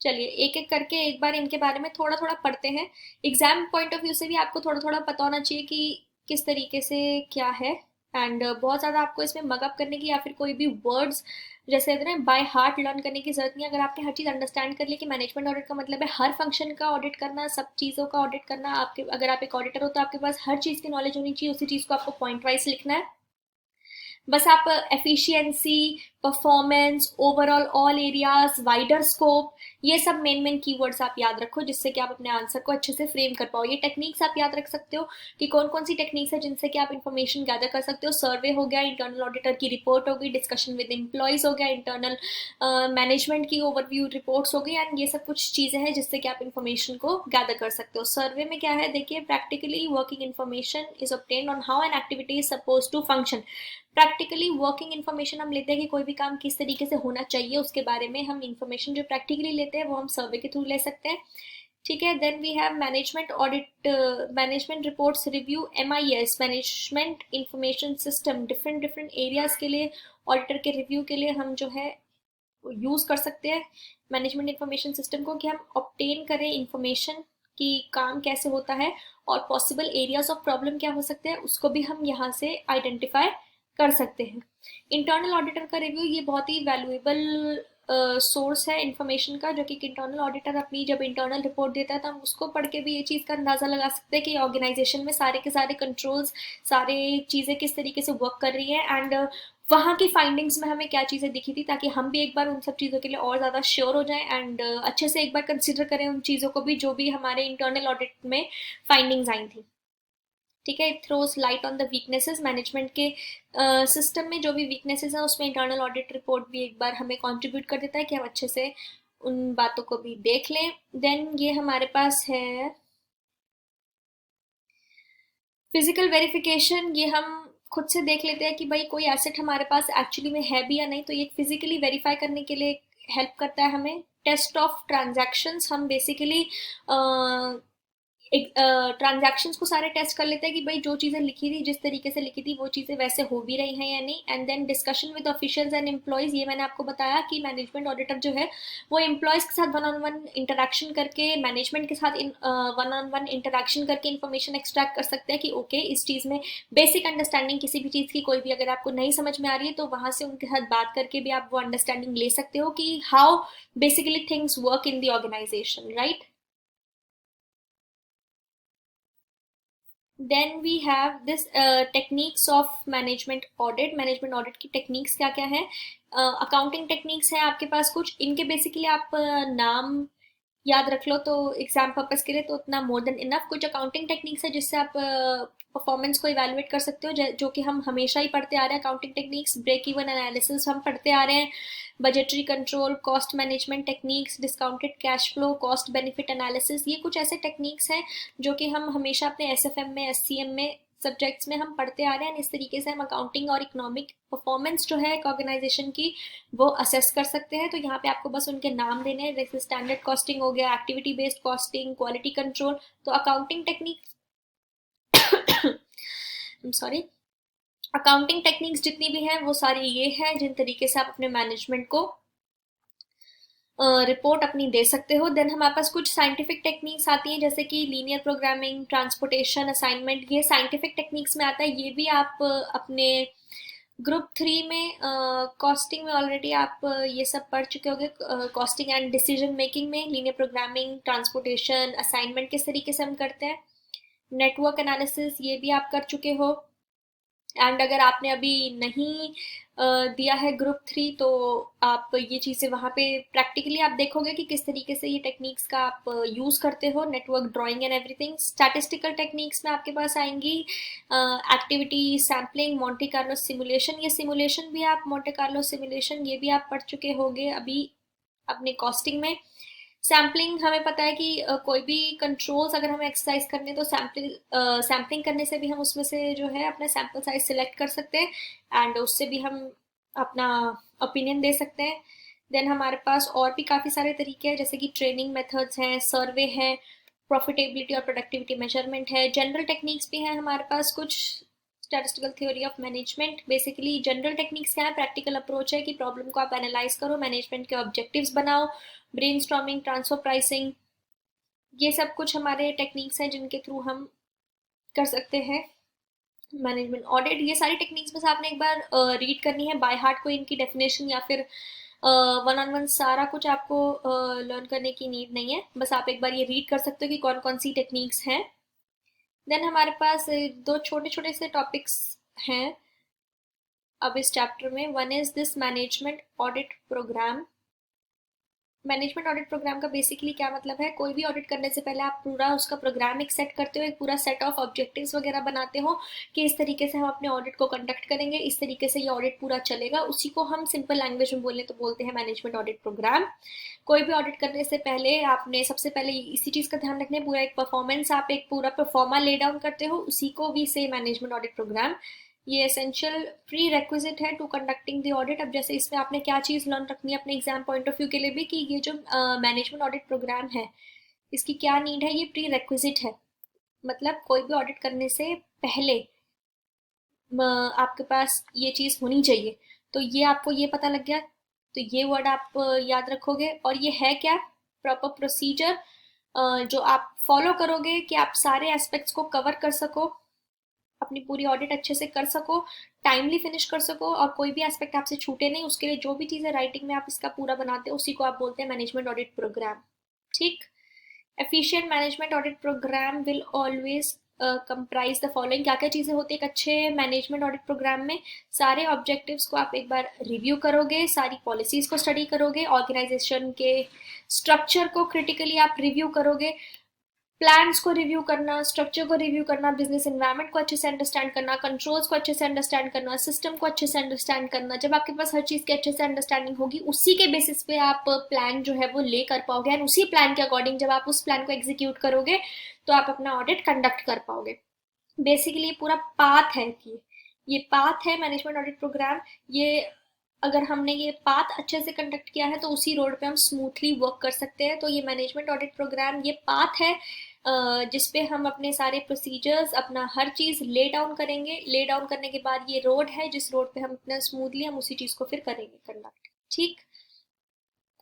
चलिए एक एक करके एक बार इनके बारे में थोड़ा थोड़ा पढ़ते हैं। एग्जाम पॉइंट ऑफ व्यू से भी आपको थोड़ा थोड़ा पता होना चाहिए कि किस तरीके से क्या है, एंड बहुत ज़्यादा आपको इसमें मगअप करने की या फिर कोई भी वर्ड्स जैसे कहते हैं बाय हार्ट लर्न करने की जरूरत नहीं है। अगर आपने हर चीज़ अंडरस्टैंड कर ली कि मैनेजमेंट ऑडिट का मतलब है हर फंक्शन का ऑडिट करना, सब चीज़ों का ऑडिट करना, आपके अगर आप एक ऑडिटर हो तो आपके पास हर चीज़ की नॉलेज होनी चाहिए, उसी चीज़ को आपको पॉइंट वाइज लिखना है। बस आप efficiency, performance, overall, all areas, wider scope, ये सब मेन मेन कीवर्ड्स आप याद रखो जिससे कि आप अपने आंसर को अच्छे से फ्रेम कर पाओ। ये टेक्निक्स आप याद रख सकते हो कि कौन कौन सी टेक्निक्स है जिनसे कि आप इन्फॉर्मेशन गैदर कर सकते हो। सर्वे हो गया, इंटरनल ऑडिटर की रिपोर्ट हो गई, डिस्कशन विद एम्प्लॉयज हो गया, इंटरनल मैनेजमेंट की ओवरव्यू रिपोर्ट्स हो गई, एंड ये सब कुछ चीज़ें हैं जिससे कि आप इन्फॉर्मेशन को गैदर कर सकते हो। सर्वे में क्या है देखिए, practically working information is obtained on how an activity is suppose to function. Practically working information हम लेते हैं कि कोई भी काम किस तरीके से होना चाहिए, उसके बारे में हम इन्फॉर्मेशन जो प्रैक्टिकली लेते हैं वो हम सर्वे के थ्रू ले सकते हैं। ठीक है। Then we have management audit, management reports review, MIS, management information system, different different areas के लिए ऑडिटर के रिव्यू के लिए हम जो है यूज़ कर सकते हैं मैनेजमेंट इंफॉर्मेशन सिस्टम को, कि हम ऑब्टेन करें इंफॉर्मेशन कि काम कैसे होता है और पॉसिबल एरियाज ऑफ प्रॉब्लम क्या हो सकते हैं, उसको भी हम यहाँ से आइडेंटिफाई कर सकते हैं। इंटरनल ऑडिटर का रिव्यू ये बहुत ही वैल्यूएबल सोर्स है इंफॉर्मेशन का, जो कि इंटरनल ऑडिटर अपनी जब इंटरनल रिपोर्ट देता है तो हम उसको पढ़ के भी ये चीज़ का अंदाज़ा लगा सकते हैं कि ऑर्गेनाइजेशन में सारे के सारे कंट्रोल्स, सारे चीज़ें किस तरीके से वर्क कर रही है, एंड वहाँ की फाइंडिंग्स में हमें क्या चीज़ें दिखी थी, ताकि हम भी एक बार उन सब चीज़ों के लिए और ज़्यादा श्योर हो जाएं एंड अच्छे से एक बार कंसिडर करें उन चीज़ों को भी जो भी हमारे इंटरनल ऑडिट में फाइंडिंग्स आई थी। ठीक है, it throws light on the weaknesses, management के सिस्टम में जो भी वीकनेसेस हैं उसमें इंटरनल ऑडिट रिपोर्ट भी एक बार हमें कंट्रीब्यूट कर देता है कि हम अच्छे से उन बातों को भी देख लें। देन ये हमारे पास है फिजिकल वेरिफिकेशन। ये हम खुद से देख लेते हैं कि भाई कोई एसेट हमारे पास एक्चुअली में है भी या नहीं, तो ये फिजिकली वेरीफाई करने के लिए हेल्प करता है हमें। टेस्ट ऑफ ट्रांजैक्शंस, हम बेसिकली ट्रांजैक्शंस को सारे टेस्ट कर लेते हैं कि भाई जो चीज़ें लिखी थी, जिस तरीके से लिखी थी, वो चीज़ें वैसे हो भी रही हैं या नहीं। And then discussion with officials and employees, ये मैंने आपको बताया कि मैनेजमेंट ऑडिटर जो है वो एम्प्लॉयज़ के साथ वन ऑन वन इंटरेक्शन करके, मैनेजमेंट के साथ वन ऑन वन इंटरेक्शन करके इन्फॉर्मेशन एक्सट्रैक्ट कर सकते हैं कि ओके इस चीज़ में बेसिक अंडरस्टैंडिंग किसी भी चीज़ की कोई भी अगर आपको नहीं समझ में आ रही है तो वहाँ से उनके साथ बात करके भी आप वो अंडरस्टैंडिंग ले सकते हो कि how basically things work in the organisation, right. Then we have this techniques of management audit की टेक्निक्स क्या क्या है। अकाउंटिंग टेक्निक्स है आपके पास कुछ, इनके बेसिकली आप नाम याद रख लो तो एग्जाम पर्पस के लिए तो उतना मोर देन इनफ। कुछ अकाउंटिंग टेक्निक्स है जिससे आप परफॉर्मेंस को इवेलुएट कर सकते हो, जो कि हम हमेशा ही पढ़ते आ रहे हैं। Accounting techniques, break even analysis हम पढ़ते आ रहे हैं, budgetary control, cost management techniques, discounted cash flow, cost benefit analysis, ये कुछ ऐसे टेक्निक्स हैं जो कि हम हमेशा अपने एसएफएम में, एससीएम में, सब्जेक्ट्स में हम पढ़ते आ रहे हैं। इस तरीके से हम अकाउंटिंग और इकोनॉमिक परफॉर्मेंस जो है एक ऑर्गेनाइजेशन की वो असेस कर सकते हैं। तो यहाँ पे आपको बस उनके नाम देने हैं, जैसे स्टैंडर्ड कॉस्टिंग हो गया, activity based costing, quality control. तो accounting technique sorry, accounting techniques जितनी भी हैं वो सारी ये है जिन तरीके से आप अपने मैनेजमेंट को रिपोर्ट अपनी दे सकते हो। देन हमारे पास कुछ साइंटिफिक टेक्निक्स आती हैं जैसे कि लीनियर प्रोग्रामिंग, ट्रांसपोर्टेशन, असाइनमेंट, ये साइंटिफिक टेक्निक्स में आता है। ये भी आप अपने ग्रुप 3 में कॉस्टिंग में ऑलरेडी आप ये सब पढ़ चुके होंगे। कॉस्टिंग एंड डिसीजन मेकिंग में लीनियर प्रोग्रामिंग, ट्रांसपोर्टेशन, असाइनमेंट किस तरीके से हम करते हैं। नेटवर्क एनालिसिस ये भी आप कर चुके हो। एंड अगर आपने अभी नहीं दिया है ग्रुप 3 तो आप ये चीज़ें वहाँ पे प्रैक्टिकली आप देखोगे कि किस तरीके से ये टेक्निक्स का आप यूज़ करते हो, network drawing and everything. Statistical techniques में आपके पास आएंगी activity sampling, Monte Carlo simulation, ये सिमुलेशन भी आप, मोंटे कार्लो सिमुलेशन ये भी आप पढ़ चुके होंगे अभी अपने कॉस्टिंग में। सैम्पलिंग हमें पता है कि कोई भी कंट्रोल्स अगर हमें एक्सरसाइज करने तो सैम्पलिंग करने से भी हम उसमें से जो है अपना सैम्पल साइज सिलेक्ट कर सकते हैं एंड उससे भी हम अपना ओपिनियन दे सकते हैं। देन हमारे पास और भी काफ़ी सारे तरीके हैं जैसे कि ट्रेनिंग मेथड्स हैं, सर्वे है, प्रॉफिटेबिलिटी और प्रोडक्टिविटी मेजरमेंट है। जनरल टेक्निक्स भी हैं हमारे पास कुछ, statistical theory of management. Basically general techniques क्या है, प्रैक्टिकल अप्रोच है कि प्रॉब्लम को आप एनालाइज करो, मैनेजमेंट के ऑब्जेक्टिव्स बनाओ, ब्रेनस्टॉर्मिंग, ट्रांसफर प्राइसिंग, ये सब कुछ हमारे टेक्निक्स हैं जिनके थ्रू हम कर सकते हैं मैनेजमेंट ऑडिट। ये सारी टेक्निक्स बस आपने एक बार रीड करनी है बाय हार्ट, कोई इनकी डेफिनेशन या फिर वन ऑन वन सारा कुछ आपको लर्न करने की नीड नहीं है, बस आप एक बार ये रीड कर सकते हो कि कौन कौन सी टेक्निक्स हैं। देन हमारे पास दो छोटे छोटे से टॉपिक्स हैं अब इस चैप्टर में। One is this management audit programme. Management audit programme का बेसिकली क्या मतलब है, कोई भी ऑडिट करने से पहले आप पूरा उसका प्रोग्राम एक सेट करते हो, एक पूरा सेट ऑफ ऑब्जेक्टिव्स वगैरह बनाते हो कि इस तरीके से हम अपने ऑडिट को कंडक्ट करेंगे, इस तरीके से ये ऑडिट पूरा चलेगा। उसी को हम सिंपल लैंग्वेज में बोले तो बोलते हैं मैनेजमेंट ऑडिट प्रोग्राम। कोई भी ऑडिट करने से पहले आपने सबसे पहले इसी चीज़ का ध्यान रखना है, पूरा एक परफॉर्मेंस, आप एक पूरा परफॉर्मा ले डाउन करते हो, उसी को भी से मैनेजमेंट ऑडिट प्रोग्राम। ये एसेंशियल प्री रेक्विजिट है टू कंडक्टिंग द ऑडिट। अब जैसे इसमें आपने क्या चीज़ लर्न रखनी है अपने एग्जाम पॉइंट ऑफ व्यू के लिए भी कि ये जो मैनेजमेंट ऑडिट प्रोग्राम है इसकी क्या नीड है, ये प्री रेक्विजिट है। मतलब कोई भी ऑडिट करने से पहले आपके पास ये चीज़ होनी चाहिए। तो ये आपको ये पता लग गया, तो ये वर्ड आप याद रखोगे। और ये है क्या, प्रॉपर प्रोसीजर जो आप फॉलो करोगे कि आप सारे एस्पेक्ट्स को कवर कर सको, अपनी पूरी ऑडिट अच्छे से कर सको, टाइमली फिनिश कर सको और कोई भी एस्पेक्ट आपसे छूटे नहीं। उसके लिए जो भी चीज़ें राइटिंग में आप इसका पूरा बनाते हो उसी को आप बोलते हैं मैनेजमेंट ऑडिट प्रोग्राम। ठीक। Efficient management audit programme will always comprise the following. क्या क्या चीज़ें होती है एक अच्छे मैनेजमेंट ऑडिट प्रोग्राम में? सारे ऑब्जेक्टिव्स को आप एक बार रिव्यू करोगे, सारी पॉलिसीज़ को स्टडी करोगे, ऑर्गेनाइजेशन के स्ट्रक्चर को क्रिटिकली आप रिव्यू करोगे, प्लान्स को रिव्यू करना, स्ट्रक्चर को रिव्यू करना, बिजनेस एनवायरनमेंट को अच्छे से अंडरस्टैंड करना, कंट्रोल्स को अच्छे से अंडरस्टैंड करना, सिस्टम को अच्छे से अंडरस्टैंड करना। जब आपके पास हर चीज़ की अच्छे से अंडरस्टैंडिंग होगी, उसी के बेसिस पे आप प्लान जो है वो ले कर पाओगे, एंड उसी प्लान के अकॉर्डिंग जब आप उस प्लान को एग्जीक्यूट करोगे तो आप अपना ऑडिट कंडक्ट कर पाओगे। बेसिकली पूरा पाथ है कि ये पाथ है मैनेजमेंट ऑडिट प्रोग्राम। ये अगर हमने ये पाथ अच्छे से कंडक्ट किया है तो उसी रोड पे हम स्मूथली वर्क कर सकते हैं। तो ये मैनेजमेंट ऑडिट प्रोग्राम ये पाथ है जिसपे हम अपने सारे प्रोसीजर्स, अपना हर चीज़ ले डाउन करेंगे। ले डाउन करने के बाद ये रोड है जिस रोड पे हम इतना स्मूथली हम उसी चीज़ को फिर करेंगे कंडक्ट। ठीक,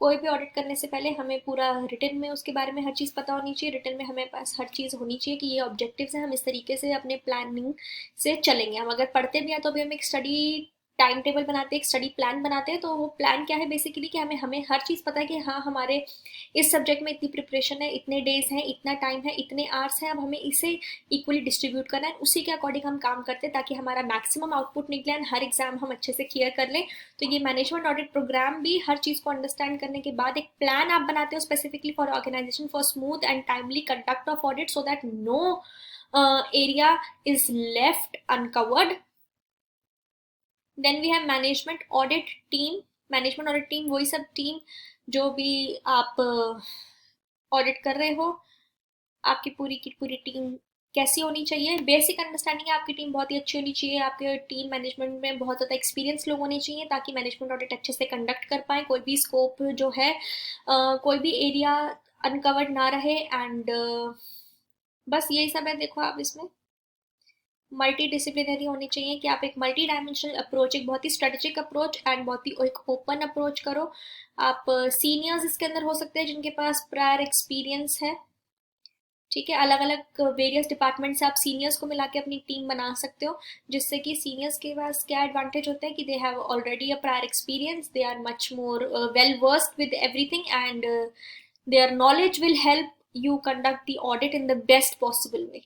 कोई भी ऑडिट करने से पहले हमें पूरा रिटन में उसके बारे में हर चीज़ पता होनी चाहिए। रिटन में हमें पास हर चीज़ होनी चाहिए कि ये ऑब्जेक्टिव्स हैं, हम इस तरीके से अपने प्लानिंग से चलेंगे। हम अगर पढ़ते भी हैं तो भी हम एक स्टडी टाइम टेबल बनाते हैं, एक स्टडी प्लान बनाते हैं। तो वो प्लान क्या है बेसिकली कि हमें हमें हर चीज़ पता है कि हाँ हमारे इस सब्जेक्ट में इतनी प्रिपरेशन है, इतने डेज हैं, इतना टाइम है, इतने आवर्स हैं, अब हमें इसे इक्वली डिस्ट्रीब्यूट करना है। उसी के अकॉर्डिंग हम काम करते हैं ताकि हमारा मैक्सिमम आउटपुट निकले एंड हर एग्जाम हम अच्छे से क्लियर कर लें। तो ये मैनेजमेंट ऑडिट प्रोग्राम भी हर चीज़ को अंडरस्टैंड करने के बाद एक प्लान आप बनाते हो specifically for organisation for smooth and timely conduct of audit so that no area is left uncovered. Then we have management audit team. Management audit team वही सब टीम जो भी आप ऑडिट कर रहे हो, आपकी पूरी की पूरी टीम कैसी होनी चाहिए? बेसिक अंडरस्टैंडिंग है आपकी टीम बहुत ही अच्छी होनी चाहिए। आपके टीम मैनेजमेंट में बहुत ज़्यादा एक्सपीरियंस लोग होने चाहिए ताकि मैनेजमेंट ऑडिट अच्छे से कंडक्ट कर पाए, कोई भी स्कोप जो है कोई भी एरिया अनकवर्ड ना रहे। एंड बस यही सब है। देखो आप इसमें मल्टी डिसिप्लिनरी होनी चाहिए कि आप एक मल्टी डायमेंशनल अप्रोच, एक बहुत ही स्ट्रेटेजिक अप्रोच एंड बहुत ही एक ओपन अप्रोच करो। आप सीनियर्स इसके अंदर हो सकते हैं जिनके पास प्रायर एक्सपीरियंस है। ठीक है, अलग अलग वेरियस डिपार्टमेंट से आप सीनियर्स को मिला के अपनी टीम बना सकते हो, जिससे कि सीनियर्स के पास क्या एडवांटेज होता है कि they have already a prior experience, they are much more well versed with everything and their knowledge will help you conduct the audit in the best possible way.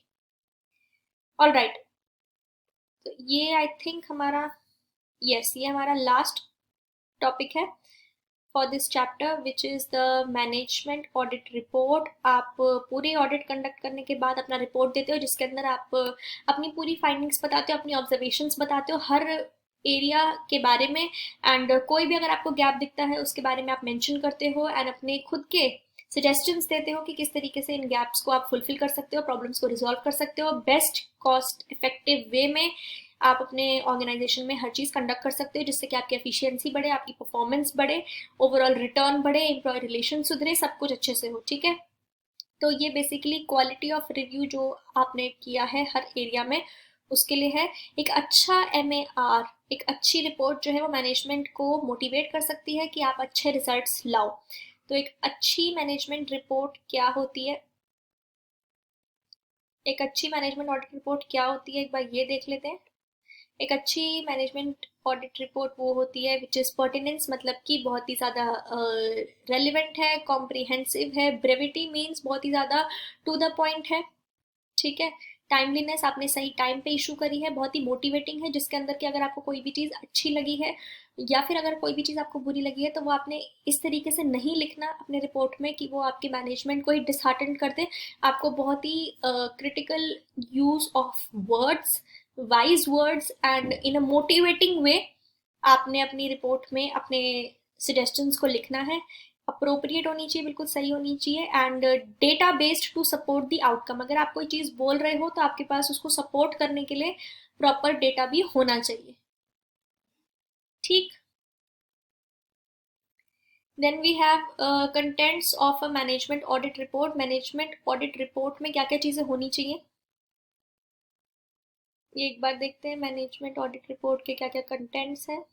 All right, तो ये I think हमारा ये हमारा last topic है for this chapter which is the management audit report. आप पूरी audit conduct करने के बाद अपना रिपोर्ट देते हो जिसके अंदर आप अपनी पूरी फाइंडिंग्स बताते हो, अपनी ऑब्जर्वेशंस बताते हो हर एरिया के बारे में। एंड कोई भी अगर आपको गैप दिखता है उसके बारे में आप मेंशन करते हो एंड अपने खुद के सजेशंस देते हो कि किस तरीके से इन गैप्स को आप फुलफिल कर सकते हो, प्रॉब्लम्स को रिजॉल्व कर सकते हो बेस्ट कॉस्ट इफेक्टिव वे में। आप अपने ऑर्गेनाइजेशन में हर चीज़ कंडक्ट कर सकते हो जिससे कि आपकी एफिशिएंसी बढ़े, आपकी परफॉर्मेंस बढ़े, ओवरऑल रिटर्न बढ़े, एम्प्लॉय रिलेशन सुधरे, सब कुछ अच्छे से हो। ठीक है, तो ये बेसिकली क्वालिटी ऑफ रिव्यू जो आपने किया है हर एरिया में उसके लिए है। एक अच्छा MAR, एक अच्छी रिपोर्ट जो है वो मैनेजमेंट को मोटिवेट कर सकती है कि आप अच्छे रिजल्ट्स लाओ। तो एक अच्छी मैनेजमेंट रिपोर्ट क्या होती है, एक अच्छी मैनेजमेंट ऑडिट रिपोर्ट क्या होती है, एक बार ये देख लेते हैं। एक अच्छी मैनेजमेंट ऑडिट रिपोर्ट वो होती है विच इज़ पर्टिनेंस, मतलब कि बहुत ही ज़्यादा रेलिवेंट है, कॉम्प्रिहेंसिव है, ब्रेविटी मीन्स बहुत ही ज़्यादा टू द पॉइंट है। ठीक है, टाइमलीनेस, आपने सही टाइम पे इशू करी है, बहुत ही मोटिवेटिंग है जिसके अंदर कि अगर आपको कोई भी चीज़ अच्छी लगी है या फिर अगर कोई भी चीज़ आपको बुरी लगी है तो वो आपने इस तरीके से नहीं लिखना अपने रिपोर्ट में कि वो आपके मैनेजमेंट को ही डिसहार्टन कर दे। आपको बहुत ही critical use of words, wise words and in a motivating way आपने अपनी रिपोर्ट में अपने सजेशंस को लिखना है। अप्रोप्रिएट होनी चाहिए, बिल्कुल सही होनी चाहिए and data based to support the outcome. अगर आप कोई चीज़ बोल रहे हो तो आपके पास उसको सपोर्ट करने के लिए प्रॉपर डेटा भी होना चाहिए। ठीक, then we have contents of a management audit report. Management audit report में क्या क्या चीज़ें होनी चाहिए ये एक बार देखते हैं। मैनेजमेंट ऑडिट रिपोर्ट के क्या क्या कंटेंट्स हैं।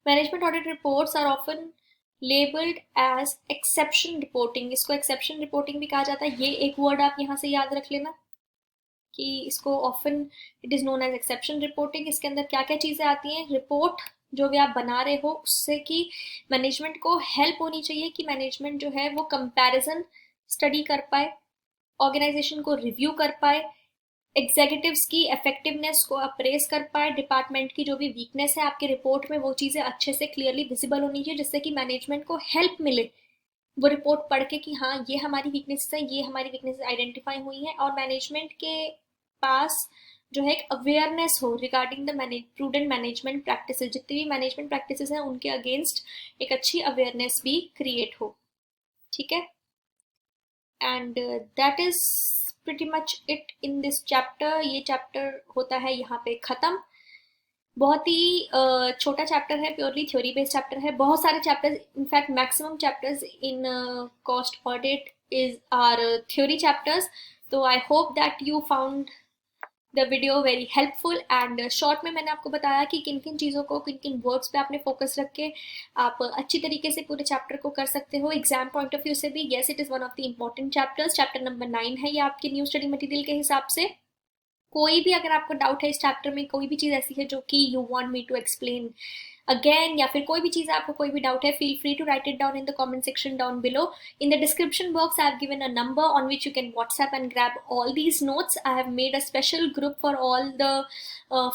Management audit reports are often labelled as exception reporting. इसको एक्सेप्शन रिपोर्टिंग भी कहा जाता है। ये एक वर्ड आप यहाँ से याद रख लेना कि इसको often it is known as exception reporting. इसके अंदर क्या क्या चीज़ें आती हैं? रिपोर्ट जो भी आप बना रहे हो उससे कि मैनेजमेंट को हेल्प होनी चाहिए कि मैनेजमेंट जो है वो कंपैरिजन स्टडी कर पाए ऑर्गेनाइजेशन को रिव्यू कर पाए, एग्जीक्यूटिव्स की इफेक्टिवनेस को अप्रेस कर पाए, डिपार्टमेंट की जो भी वीकनेस है आपके रिपोर्ट में वो चीज़ें अच्छे से क्लियरली विजिबल होनी चाहिए, जिससे कि मैनेजमेंट को हेल्प मिले वो रिपोर्ट पढ़ के कि हाँ ये हमारी वीकनेस है, ये हमारी वीकनेस आइडेंटिफाई हुई है, और मैनेजमेंट के पास जो है एक अवेयरनेस हो regarding the prudent management practices, जितनी भी मैनेजमेंट प्रैक्टिसेस हैं उनके अगेंस्ट एक अच्छी अवेयरनेस भी क्रिएट हो। ठीक है, and that is pretty much it in this chapter. ये चैप्टर होता है यहाँ पे खत्म। बहुत ही छोटा चैप्टर है, प्योरली थ्योरी बेस्ड चैप्टर है। बहुत सारे chapters, in fact maximum chapters in cost audit is are theory chapters. तो I hope that you found the video very helpful, and short में मैंने आपको बताया कि किन किन चीज़ों को, किन किन वर्ड्स पे आपने फोकस रख के आप अच्छी तरीके से पूरे चैप्टर को कर सकते हो एग्जाम पॉइंट ऑफ व्यू से भी। Yes, it is one of the important chapters. Chapter number 9 है ये आपके न्यू स्टडी मटेरियल के हिसाब से। कोई भी अगर आपको डाउट है इस चैप्टर में, कोई भी चीज़ ऐसी है जो कि you want me to explain again, या फिर कोई भी चीज़ आपको कोई भी डाउट है, feel free to write it down in the comment section down below. In the description box I have given a number on which you can WhatsApp and grab all these notes. I have made a special group for all the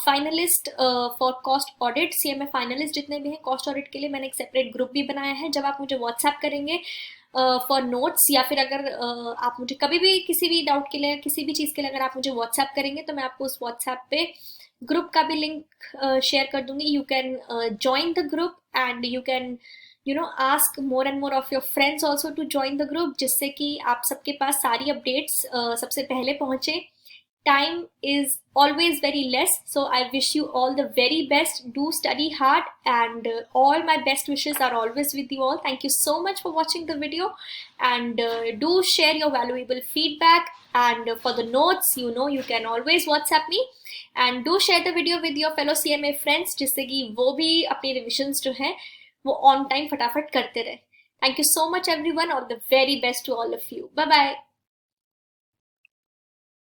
finalist for cost audit. CMA finalist जितने भी हैं cost audit के लिए मैंने एक separate group भी बनाया है. जब आप मुझे WhatsApp करेंगे फॉर नोट्स, या फिर अगर आप मुझे कभी भी किसी भी डाउट के लिए, किसी भी चीज़ के लिए अगर आप मुझे व्हाट्सएप करेंगे, तो मैं आपको उस व्हाट्सएप पे ग्रुप का भी लिंक शेयर कर दूंगी. You can join the group and you can ask more and more of your friends also to join the group, जिससे कि आप सबके पास सारी अपडेट्स सबसे पहले पहुंचे. Time is always very less, so I wish you all the very best. Do study hard, and all my best wishes are always with you all. Thank you so much for watching the video, and do share your valuable feedback. And for the notes, you can always WhatsApp me, and do share the video with your fellow CMA friends, जिससे कि वो भी अपनी revisions जो हैं वो on time फटाफट करते रहे. Thank you so much everyone, all the very best to all of you. Bye bye.